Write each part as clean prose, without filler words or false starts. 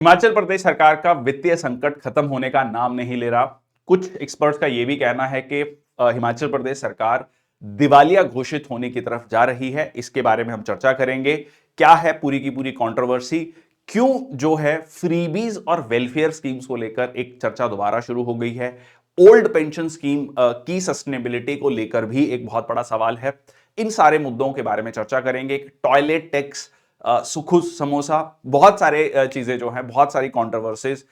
हिमाचल प्रदेश सरकार का वित्तीय संकट खत्म होने का नाम नहीं ले रहा। कुछ एक्सपर्ट्स का यह भी कहना है कि हिमाचल प्रदेश सरकार दिवालिया घोषित होने की तरफ जा रही है। इसके बारे में हम चर्चा करेंगे। क्या है पूरी की पूरी कंट्रोवर्सी, क्यों जो है फ्रीबीज और वेलफेयर स्कीम्स को लेकर एक चर्चा दोबारा शुरू हो गई है। ओल्ड पेंशन स्कीम की सस्टेनेबिलिटी को लेकर भी एक बहुत बड़ा सवाल है। इन सारे मुद्दों के बारे में चर्चा करेंगे। टॉयलेट टैक्स, सुखू समोसा, बहुत सारे चीजें जो हैं, बहुत सारी कंट्रोवर्सीज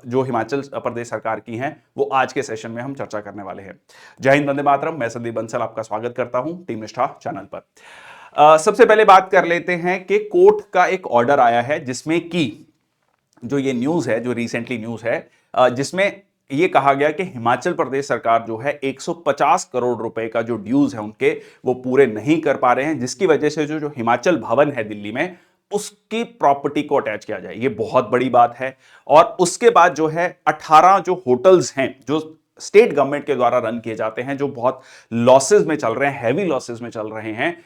जो हिमाचल प्रदेश सरकार की हैं, वो आज के सेशन में हम चर्चा करने वाले हैं। जय हिंद, वंदे मातरम। मैं संदीप बंसल आपका स्वागत करता हूं टीम निष्ठा चैनल पर। सबसे पहले बात कर लेते हैं कि कोर्ट का एक ऑर्डर आया है जिसमें कि जो ये न्यूज है, जो रिसेंटली न्यूज है, जिसमें ये कहा गया कि हिमाचल प्रदेश सरकार जो है 150 करोड़ रुपए का जो ड्यूज है उनके, वो पूरे नहीं कर पा रहे हैं, जिसकी वजह से जो हिमाचल भवन है दिल्ली में, उसकी प्रॉपर्टी को अटैच किया जाए। ये बहुत बड़ी बात है। और उसके बाद जो है 18 जो होटल्स हैं जो स्टेट गवर्नमेंट के द्वारा रन किए जाते हैं, जो बहुत लॉसेस में चल रहे हैं, हैवी लॉसेस में चल रहे हैं,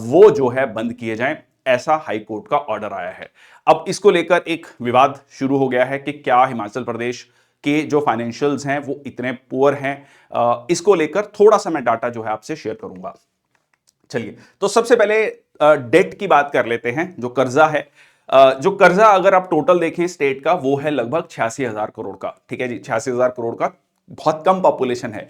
वो जो है बंद किए जाएं, ऐसा हाई कोर्ट का ऑर्डर आया है। अब इसको लेकर एक विवाद शुरू हो गया है कि क्या हिमाचल प्रदेश के जो फाइनेंशियल्स हैं वो इतने पुअर हैं। इसको लेकर थोड़ा सा मैं डाटा जो है आपसे शेयर करूंगा। चलिए, तो सबसे पहले डेट की बात कर लेते हैं। जो कर्जा है, जो कर्जा अगर आप टोटल देखें स्टेट का, वो है लगभग 86,000 करोड़ का। ठीक है जी, 86,000 करोड़ का बहुत कम पॉपुलेशन है।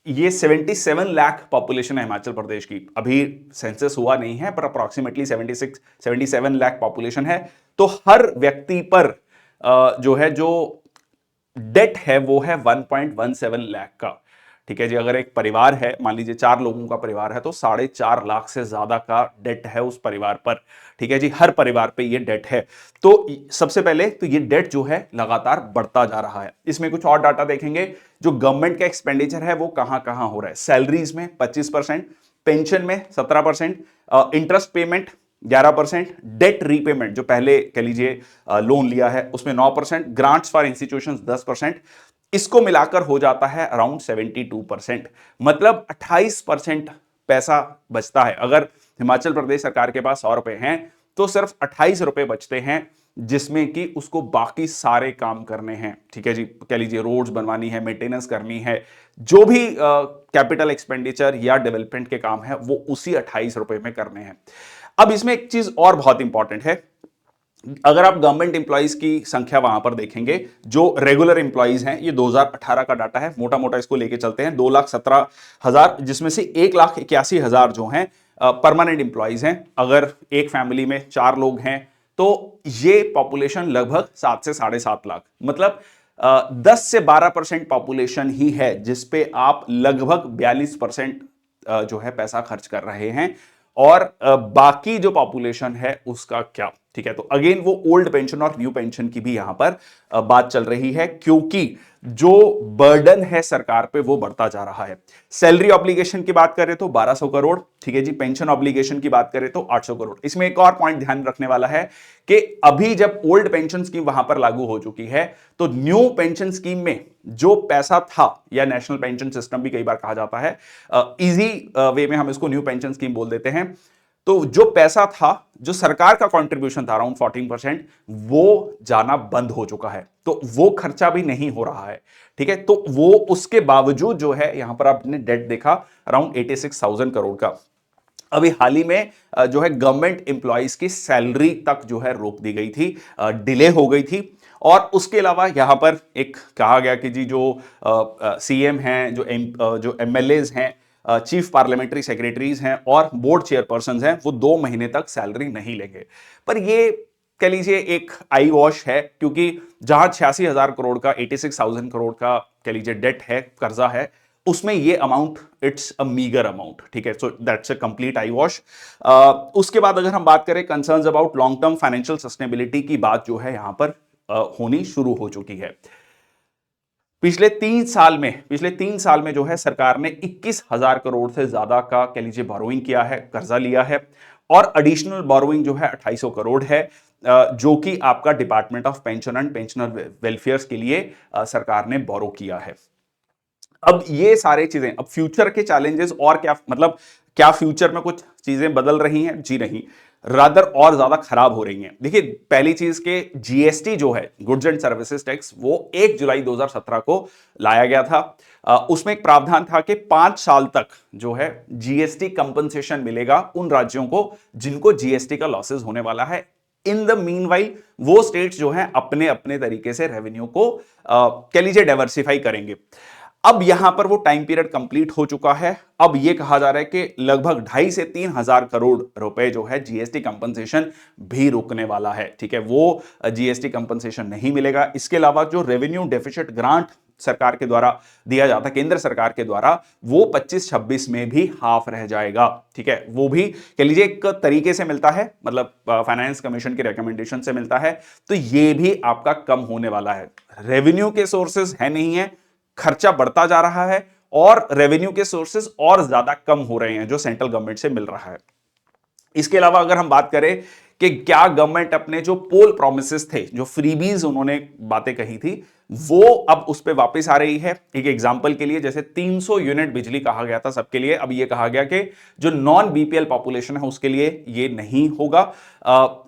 ये 77 लाख पॉपुलेशन है हिमाचल प्रदेश की। अभी सेंसस हुआ नहीं है, पर अप्रोक्सीमेटली 77 लाख पॉपुलेशन है। तो हर व्यक्ति पर जो डेट है वो है 1.17 लाख का। ठीक है जी, अगर एक परिवार है, मान लीजिए 4 लोगों का परिवार है, तो 4.5 लाख से ज्यादा का डेट है उस परिवार पर। ठीक है जी, हर परिवार पे ये डेट है। तो सबसे पहले तो ये डेट जो है लगातार बढ़ता जा रहा है। इसमें कुछ और डाटा देखेंगे। जो गवर्नमेंट का एक्सपेंडिचर है वो कहां कहां हो रहा है। सैलरीज में 25%, पेंशन में 17%, इंटरेस्ट पेमेंट 11%, डेट रीपेमेंट जो पहले कह लीजिए लोन लिया है उसमें 9%, ग्रांट्स फॉर इंस्टीट्यूशंस 10%, इसको मिलाकर हो जाता है अराउंड 72%। मतलब 28% पैसा बचता है। अगर हिमाचल प्रदेश सरकार के पास 100 रुपए हैं तो सिर्फ 28 रुपए बचते हैं, जिसमें कि उसको बाकी सारे काम करने हैं। ठीक है जी, कह लीजिए रोड्स बनवानी है, मेंटेनेंस करनी है, जो भी कैपिटल एक्सपेंडिचर या डेवलपमेंट के काम है वो उसी 28 रुपए में करने हैं। अब इसमें एक चीज और बहुत इंपॉर्टेंट है। अगर आप गवर्नमेंट इंप्लॉइज की संख्या वहां पर देखेंगे, जो रेगुलर इंप्लॉइज हैं, ये 2018 का डाटा है, मोटा मोटा इसको लेके चलते हैं, 2,17,000, जिसमें से 1,81,000 जो हैं परमानेंट इंप्लॉइज हैं। अगर एक फैमिली में 4 लोग हैं तो ये पॉपुलेशन लगभग 7 से 7.5 लाख, मतलब 10 से 12% पॉपुलेशन ही है जिसपे आप लगभग 42% जो है पैसा खर्च कर रहे हैं। और बाकी जो पॉपुलेशन है उसका क्या। ठीक है, तो अगेन वो ओल्ड पेंशन और न्यू पेंशन की भी यहां पर बात चल रही है, क्योंकि जो बर्डन है सरकार पे वो बढ़ता जा रहा है। सैलरी ऑब्लिगेशन की बात करें तो 1200 करोड़। ठीक है जी, पेंशन ऑब्लिगेशन की बात करें तो 800 करोड़। इसमें एक और पॉइंट ध्यान रखने वाला है कि अभी जब ओल्ड पेंशन स्कीम वहां पर लागू हो चुकी है, तो न्यू पेंशन स्कीम में जो पैसा था, या नेशनल पेंशन सिस्टम भी कई बार कहा जाता है, इजी वे में हम इसको न्यू पेंशन स्कीम बोल देते हैं, तो जो पैसा था, जो सरकार का कंट्रीब्यूशन था अराउंड 14%, वो जाना बंद हो चुका है। तो वो खर्चा भी नहीं हो रहा है। ठीक है, तो वो उसके बावजूद जो है यहां पर आपने डेट देखा अराउंड 86,000 करोड़ का। अभी हाल ही में जो है गवर्नमेंट एम्प्लॉइज की सैलरी तक जो है रोक दी गई थी, डिले हो गई थी। और उसके अलावा यहां पर एक कहा गया कि जी जो सीएम हैं, जो एमएलएज हैं, चीफ पार्लियामेंट्री सेक्रेटरीज हैं और बोर्ड चेयरपर्सन हैं, वो 2 महीने तक सैलरी नहीं लेंगे। पर ये कह लीजिए एक आई वॉश है, क्योंकि जहां 86,000 करोड़ का, 86,000 करोड़ का कह लीजिए डेट है, कर्जा है, उसमें ये amount it's a meagre amount. ठीक है, so that's a complete I wash. उसके बाद अगर हम बात करें concerns about long term financial sustainability की, बात जो है यहां पर होनी शुरू हो चुकी है। पिछले 3 साल में जो है सरकार ने 21,000 करोड़ से ज्यादा का कह लीजिए बोरोइंग किया है, कर्जा लिया है। और एडिशनल बोरोइंग जो है 2,800 करोड़ है, जो कि आपका department of pension and pensioner welfare के लिए सरकार ने बोरो किया है। अब ये सारे चीजें, अब फ्यूचर के चैलेंजेस और क्या, मतलब क्या फ्यूचर में कुछ चीजें बदल रही हैं? जी नहीं। रादर और ज्यादा खराब हो रही हैं। देखिए, पहली चीज के जीएसटी जो है, गुड्स एंड सर्विसेज टैक्स, वो 1 जुलाई 2017 को लाया गया था। उसमें एक प्रावधान था कि 5 साल तक जो है जीएसटी कंपनसेशन मिलेगा उन राज्यों को जिनको जीएसटी का लॉसेस होने वाला है। इन द मीनवाइल वो स्टेट्स जो हैं अपने अपने तरीके से रेवेन्यू को कह लीजिए डाइवर्सिफाई करेंगे। अब यहां पर वो टाइम पीरियड कंप्लीट हो चुका है। अब ये कहा जा रहा है कि लगभग 2.5 से 3 हजार करोड़ रुपए जो है जीएसटी कंपनसेशन भी रुकने वाला है। ठीक है, वो जीएसटी कंपनसेशन नहीं मिलेगा। इसके अलावा जो रेवेन्यू डेफिसिट ग्रांट सरकार के द्वारा दिया जाता है, केंद्र सरकार के द्वारा, वो 25-26 में भी हाफ रह जाएगा। ठीक है, वो भी कह लीजिए एक तरीके से मिलता है, मतलब फाइनेंस कमीशन के रिकमेंडेशन से मिलता है, तो ये भी आपका कम होने वाला है। रेवेन्यू के सोर्सेज है नहीं है, खर्चा बढ़ता जा रहा है और रेवेन्यू के सोर्सेज और ज्यादा कम हो रहे हैं जो सेंट्रल गवर्नमेंट से मिल रहा है। इसके अलावा अगर हम बात करें कि क्या गवर्नमेंट अपने जो पोल प्रोमिसेस थे, जो फ्रीबीज उन्होंने बातें कही थी, वो अब उस पर वापस आ रही है। एक एग्जांपल के लिए, जैसे 300 यूनिट बिजली कहा गया था सबके लिए, अब ये कहा गया कि जो नॉन बीपीएल पॉपुलेशन है उसके लिए ये नहीं होगा।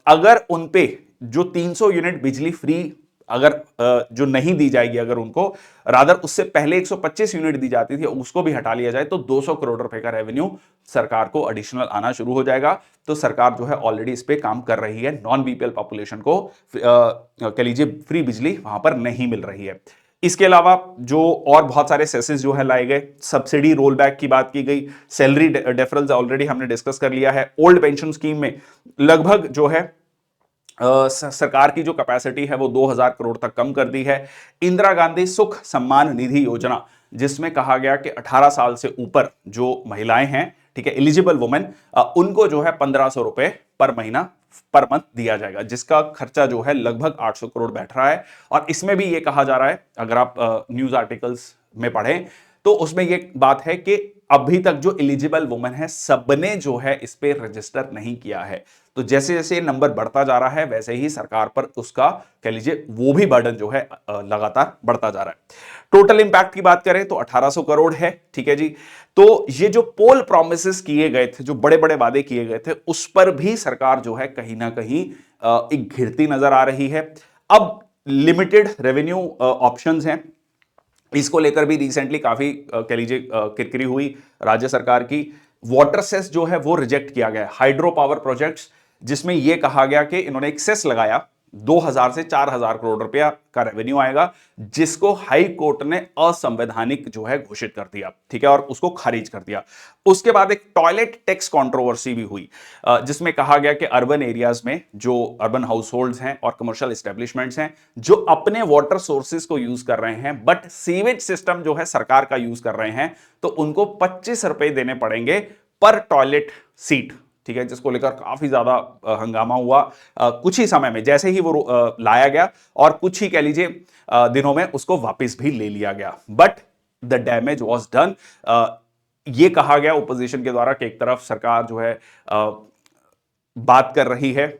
अगर उन पे जो 300 यूनिट बिजली फ्री अगर जो नहीं दी जाएगी, अगर उनको रादर उससे पहले 125 यूनिट दी जाती थी, उसको भी हटा लिया जाए, तो 200 करोड़ रुपए का रेवेन्यू सरकार को एडिशनल आना शुरू हो जाएगा। तो सरकार जो है ऑलरेडी इस पे काम कर रही है। नॉन बीपीएल पॉपुलेशन को कह लीजिए फ्री बिजली वहां पर नहीं मिल रही है। इसके अलावा जो और बहुत सारे सेसेस जो है लाए गए, सब्सिडी रोल बैक की बात की गई, सैलरी डेफरल्स ऑलरेडी हमने डिस्कस कर लिया है। ओल्ड पेंशन स्कीम में लगभग जो है सरकार की जो कैपेसिटी है वो 2000 करोड़ तक कम कर दी है। इंदिरा गांधी सुख सम्मान निधि योजना, जिसमें कहा गया कि 18 साल से ऊपर जो महिलाएं हैं, ठीक है, एलिजिबल वुमेन, उनको जो है 1500 रुपए पर महीना पर मंथ दिया जाएगा, जिसका खर्चा जो है लगभग 800 करोड़ बैठ रहा है। और इसमें भी ये कहा जा रहा है, अगर आप न्यूज आर्टिकल्स में पढ़ें तो उसमें ये बात है कि अभी तक जो एलिजिबल वुमेन है सबने जो है इस पे रजिस्टर नहीं किया है। तो जैसे जैसे नंबर बढ़ता जा रहा है वैसे ही सरकार पर उसका कह लीजिए वो भी बर्डन जो है लगातार बढ़ता जा रहा है। टोटल इंपैक्ट की बात करें तो 1800 करोड़ है। ठीक है जी, तो ये जो पोल प्रोमिसेस किए गए थे, जो बड़े बड़े वादे किए गए थे, उस पर भी सरकार जो है कहीं ना कहीं एक घिरती नजर आ रही है। अब लिमिटेड रेवेन्यू ऑप्शंस हैं, इसको लेकर भी रिसेंटली काफी कह लीजिए किरकिरी हुई राज्य सरकार की। वाटर सेस जो है वो रिजेक्ट किया गया, हाइड्रो पावर प्रोजेक्ट्स, जिसमें यह कहा गया कि इन्होंने एक सेस लगाया 2000 से 4000 करोड़ रुपया का रेवेन्यू आएगा, जिसको हाई कोर्ट ने असंवैधानिक जो है घोषित कर दिया। ठीक है, और उसको खारिज कर दिया। उसके बाद एक टॉयलेट टैक्स कंट्रोवर्सी भी हुई, जिसमें कहा गया कि अर्बन एरियाज में जो अर्बन हाउस होल्ड्स हैं और कमर्शियल एस्टेब्लिशमेंट्स हैं जो अपने वाटर सोर्सेज को यूज कर रहे हैं बट सीवेज सिस्टम जो है सरकार का यूज कर रहे हैं, तो उनको 25 रुपए देने पड़ेंगे पर टॉयलेट सीट। ठीक है, जिसको लेकर काफी ज्यादा हंगामा हुआ। कुछ ही समय में जैसे ही वो लाया गया और कुछ ही कह लीजिए दिनों में उसको वापस भी ले लिया गया, but the damage was done. ये कहा गया ओपोजिशन के द्वारा कि एक तरफ सरकार जो है बात कर रही है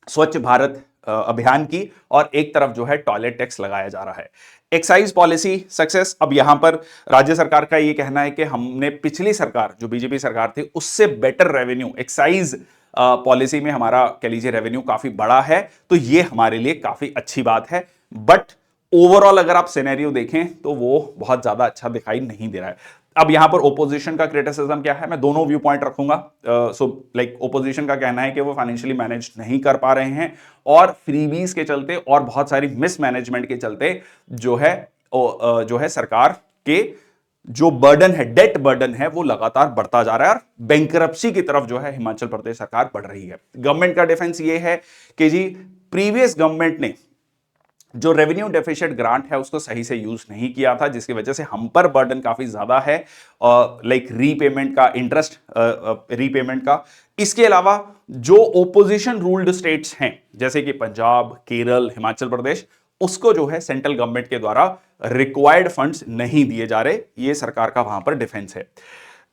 स्वच्छ भारत अभियान की और एक तरफ जो है टॉयलेट टैक्स लगाया जा रहा है। एक्साइज पॉलिसी सक्सेस, अब यहां पर राज्य सरकार का यह कहना है कि हमने पिछली सरकार जो बीजेपी सरकार थी उससे बेटर रेवेन्यू एक्साइज पॉलिसी में हमारा कह लीजिए रेवेन्यू काफी बड़ा है, तो ये हमारे लिए काफी अच्छी बात है। बट ओवरऑल अगर आप सिनेरियो देखें तो वो बहुत ज्यादा अच्छा दिखाई नहीं दे रहा है। अब यहां पर ओपोजिशन का क्रिटिसिज्म क्या है, मैं दोनों व्यू पॉइंट रखूंगा। सो लाइक ओपोजिशन का कहना है कि वो फाइनेंशियली मैनेज नहीं कर पा रहे हैं और फ्रीबीज के चलते और बहुत सारी मिसमैनेजमेंट के चलते जो है सरकार के जो बर्डन है, डेट बर्डन है, वो लगातार बढ़ता जा रहा है और बैंकरप्सी की तरफ जो है हिमाचल प्रदेश सरकार बढ़ रही है। गवर्नमेंट का डिफेंस ये है कि जी प्रीवियस गवर्नमेंट ने जो रेवेन्यू डेफिसिट ग्रांट है उसको सही से यूज नहीं किया था, जिसकी वजह से हम पर बर्डन काफी ज्यादा है, लाइक रीपेमेंट का, इंटरेस्ट रीपेमेंट का। इसके अलावा जो ओपोजिशन रूल्ड स्टेट्स हैं जैसे कि पंजाब, केरल, हिमाचल प्रदेश, उसको जो है सेंट्रल गवर्नमेंट के द्वारा रिक्वायर्ड फंड्स नहीं दिए जा रहे, ये सरकार का वहां पर डिफेंस है।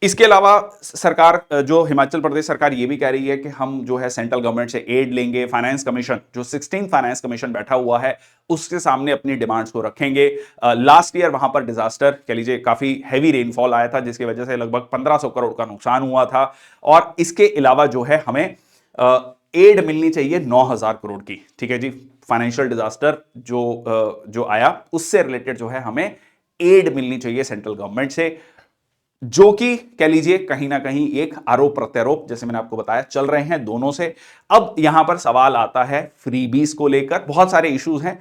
इसके अलावा सरकार जो हिमाचल प्रदेश सरकार ये भी कह रही है कि हम जो है सेंट्रल गवर्नमेंट से एड लेंगे, फाइनेंस कमीशन जो 16 फाइनेंस कमीशन बैठा हुआ है उसके सामने अपनी डिमांड्स को रखेंगे। लास्ट ईयर वहां पर डिजास्टर कह लीजिए काफी हैवी रेनफॉल आया था जिसकी वजह से लगभग 1500 करोड़ का नुकसान हुआ था। और इसके अलावा जो है हमें एड मिलनी चाहिए 9,000 करोड़ की, ठीक है जी। फाइनेंशियल डिजास्टर जो आया उससे रिलेटेड जो है हमें एड मिलनी चाहिए सेंट्रल गवर्नमेंट से, जो कि कह लीजिए कहीं ना कहीं एक आरोप प्रत्यारोप, जैसे मैंने आपको बताया, चल रहे हैं दोनों से। अब यहां पर सवाल आता है फ्रीबीज को लेकर, बहुत सारे इश्यूज हैं।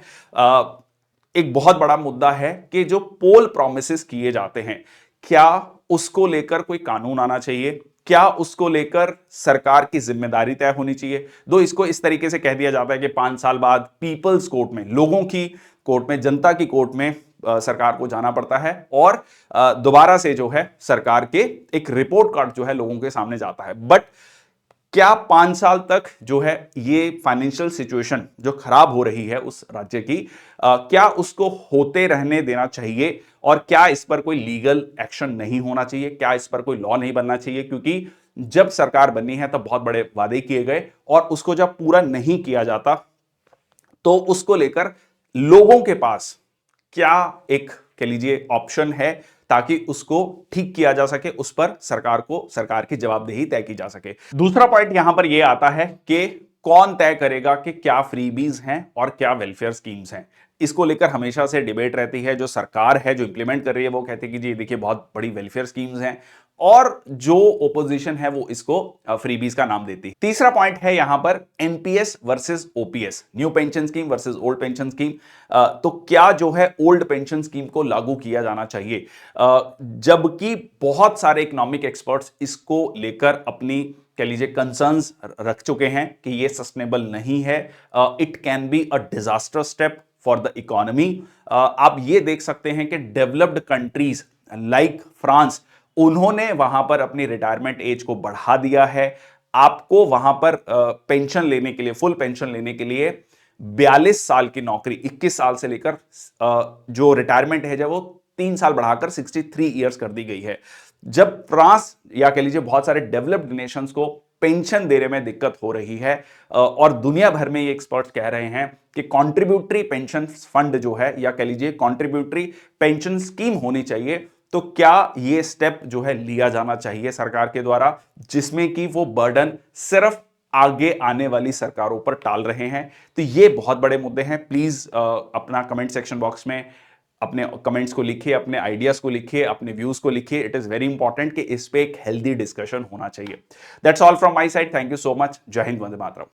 एक बहुत बड़ा मुद्दा है कि जो पोल प्रोमिसेस किए जाते हैं, क्या उसको लेकर कोई कानून आना चाहिए, क्या उसको लेकर सरकार की जिम्मेदारी तय होनी चाहिए। दो इसको इस तरीके से कह दिया जाता है कि 5 साल बाद पीपल्स कोर्ट में, लोगों की कोर्ट में, जनता की कोर्ट में सरकार को जाना पड़ता है और दोबारा से जो है सरकार के एक रिपोर्ट कार्ड जो है लोगों के सामने जाता है। बट क्या 5 साल तक जो है ये फाइनेंशियल सिचुएशन जो खराब हो रही है उस राज्य की, क्या उसको होते रहने देना चाहिए और क्या इस पर कोई लीगल एक्शन नहीं होना चाहिए, क्या इस पर कोई लॉ नहीं बनना चाहिए? क्योंकि जब सरकार बनी है तब बहुत बड़े वादे किए गए और उसको जब पूरा नहीं किया जाता तो उसको लेकर लोगों के पास क्या एक कह लीजिए ऑप्शन है ताकि उसको ठीक किया जा सके, उस पर सरकार की जवाबदेही तय की जा सके। दूसरा पॉइंट यहां पर यह आता है कि कौन तय करेगा कि क्या फ्रीबीज हैं और क्या वेलफेयर स्कीम्स हैं। इसको लेकर हमेशा से डिबेट रहती है। जो सरकार है जो इंप्लीमेंट कर रही है वो कहती है कि जी देखिए बहुत बड़ी वेलफेयर स्कीम्स हैं, और जो ओपोजिशन है वो इसको फ्रीबीज का नाम देती है। तीसरा पॉइंट है यहां पर NPS versus OPS, new pension scheme versus old pension scheme. तो क्या जो है ओल्ड पेंशन स्कीम को लागू किया जाना चाहिए, जबकि बहुत सारे इकोनॉमिक एक्सपर्ट्स इसको लेकर अपनी कह लीजिए कंसर्न्स रख चुके हैं कि ये सस्टेनेबल नहीं है, it can be a disaster step for the economy. आप ये देख सकते हैं कि डेवलप्ड कंट्रीज लाइक फ्रांस, उन्होंने वहां पर अपनी रिटायरमेंट एज को बढ़ा दिया है। आपको वहां पर पेंशन लेने के लिए, फुल पेंशन लेने के लिए 42 साल की नौकरी 21 साल से लेकर जो रिटायरमेंट है जब वो 3 साल बढ़ाकर 63 ईयर्स कर दी गई है। जब फ्रांस या कह लीजिए बहुत सारे डेवलप्ड नेशंस को पेंशन देने में दिक्कत हो रही है और दुनिया भर में ये एक्सपर्ट्स कह रहे हैं कि कॉन्ट्रीब्यूटरी पेंशन फंड जो है या कह लीजिए कॉन्ट्रीब्यूटरी पेंशन स्कीम होनी चाहिए, तो क्या ये स्टेप जो है लिया जाना चाहिए सरकार के द्वारा, जिसमें कि वो बर्डन सिर्फ आगे आने वाली सरकारों पर टाल रहे हैं। तो ये बहुत बड़े मुद्दे हैं। प्लीज अपना कमेंट सेक्शन बॉक्स में अपने कमेंट्स को लिखिए, अपने आइडियाज को लिखिए, अपने व्यूज को लिखिए। इट इज वेरी इंपॉर्टेंट कि इस पे एक हेल्दी डिस्कशन होना चाहिए। That's all from my side. Thank you so much. जय हिंद, वंदे मातरम।